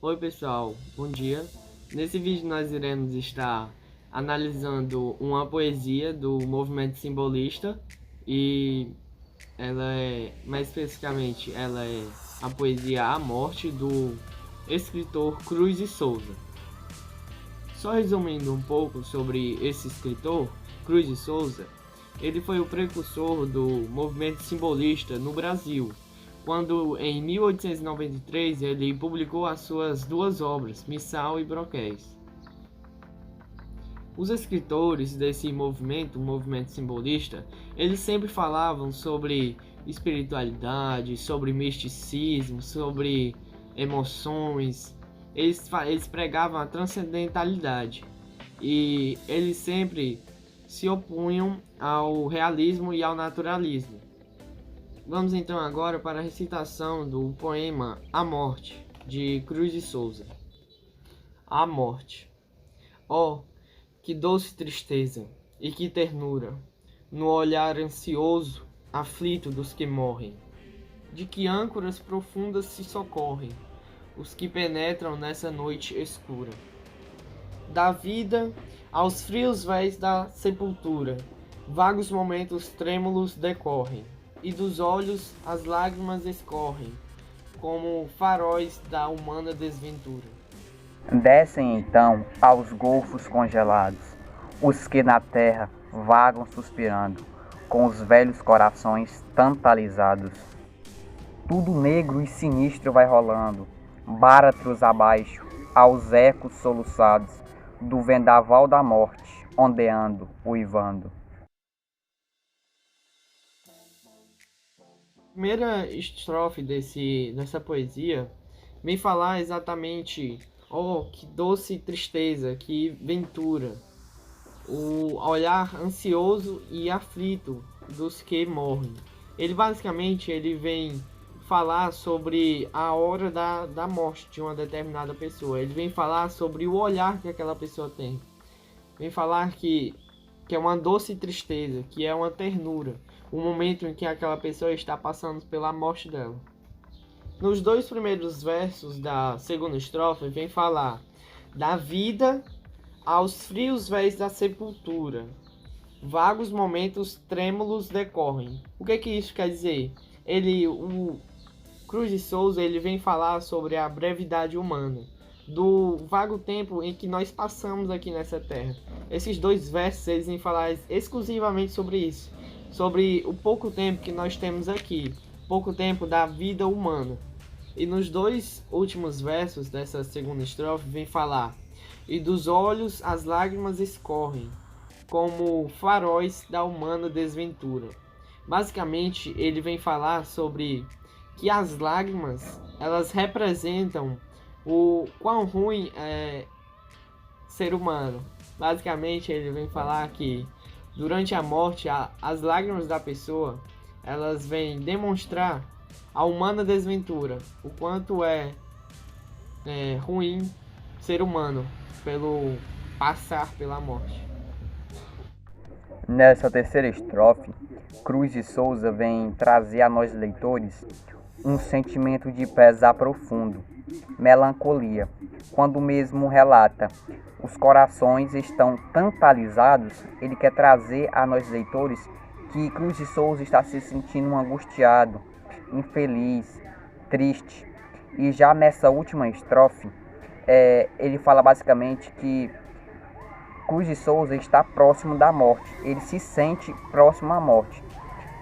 Oi pessoal, bom dia. Nesse vídeo nós iremos estar analisando uma poesia do movimento simbolista e mais especificamente, ela é a poesia A Morte do escritor Cruz de Souza. Só resumindo um pouco sobre esse escritor, Cruz de Souza, ele foi o precursor do movimento simbolista no Brasil, quando em 1893 ele publicou as suas duas obras, Missal e Broquéis. Os escritores desse movimento, o movimento simbolista, eles sempre falavam sobre espiritualidade, sobre misticismo, sobre emoções. Eles pregavam a transcendentalidade e eles sempre se opunham ao realismo e ao naturalismo. Vamos então agora para a recitação do poema A Morte, de Cruz de Souza. A Morte. Oh, que doce tristeza e que ternura, no olhar ansioso, aflito dos que morrem, de que âncoras profundas se socorrem, os que penetram nessa noite escura. Da vida aos frios véis da sepultura, vagos momentos trêmulos decorrem, e dos olhos as lágrimas escorrem, como faróis da humana desventura. Descem então aos golfos congelados, os que na terra vagam suspirando, com os velhos corações tantalizados. Tudo negro e sinistro vai rolando, báratros abaixo, aos ecos soluçados, do vendaval da morte, ondeando, uivando. A primeira estrofe dessa poesia vem falar exatamente: oh, que doce tristeza, que ventura, o olhar ansioso e aflito dos que morrem. Ele vem falar sobre a hora da morte de uma determinada pessoa. Ele vem falar sobre o olhar que aquela pessoa tem. Vem falar que é uma doce tristeza, que é uma ternura, o momento em que aquela pessoa está passando pela morte dela. Nos dois primeiros versos da segunda estrofe vem falar da vida aos frios véis da sepultura, vagos momentos trêmulos decorrem. O que isso quer dizer? O Cruz de Souza, ele vem falar sobre a brevidade humana, do vago tempo em que nós passamos aqui nessa terra. Esses dois versos, eles vêm falar exclusivamente sobre isso, sobre o pouco tempo que nós temos aqui, pouco tempo da vida humana. E nos dois últimos versos dessa segunda estrofe vem falar: e dos olhos as lágrimas escorrem, como faróis da humana desventura. Basicamente, ele vem falar sobre que as lágrimas, elas representam o quão ruim é ser humano. Basicamente, ele vem falar que durante a morte, as lágrimas da pessoa, elas vêm demonstrar a humana desventura, o quanto é ruim ser humano pelo passar pela morte. Nessa terceira estrofe, Cruz de Souza vem trazer a nós leitores um sentimento de pesar profundo, melancolia, quando mesmo relata: os corações estão tantalizados. Ele quer trazer a nós leitores que Cruz de Souza está se sentindo angustiado, infeliz, triste. E já nessa última estrofe, ele fala basicamente que Cruz de Souza está próximo da morte, ele se sente próximo à morte,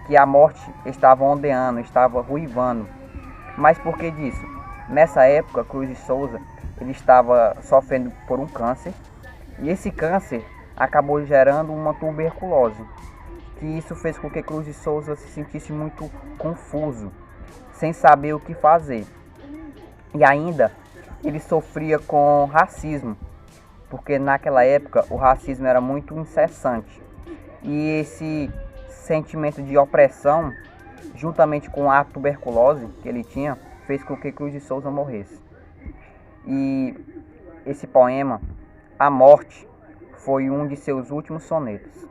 que a morte estava ondeando, estava ruivando. Mas por que disso? Nessa época, Cruz de Souza, ele estava sofrendo por um câncer, e esse câncer acabou gerando uma tuberculose, que isso fez com que Cruz de Souza se sentisse muito confuso, sem saber o que fazer. E ainda, ele sofria com racismo, porque naquela época o racismo era muito incessante. E esse sentimento de opressão, juntamente com a tuberculose que ele tinha, fez com que Cruz de Souza morresse. E esse poema, A Morte, foi um de seus últimos sonetos.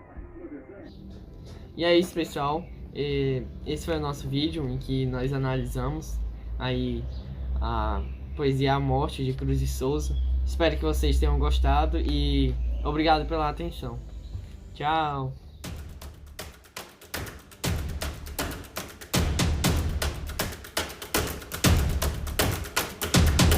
E é isso, pessoal. Esse foi o nosso vídeo em que nós analisamos aí poesia A Morte, de Cruz de Souza. Espero que vocês tenham gostado e obrigado pela atenção. Tchau!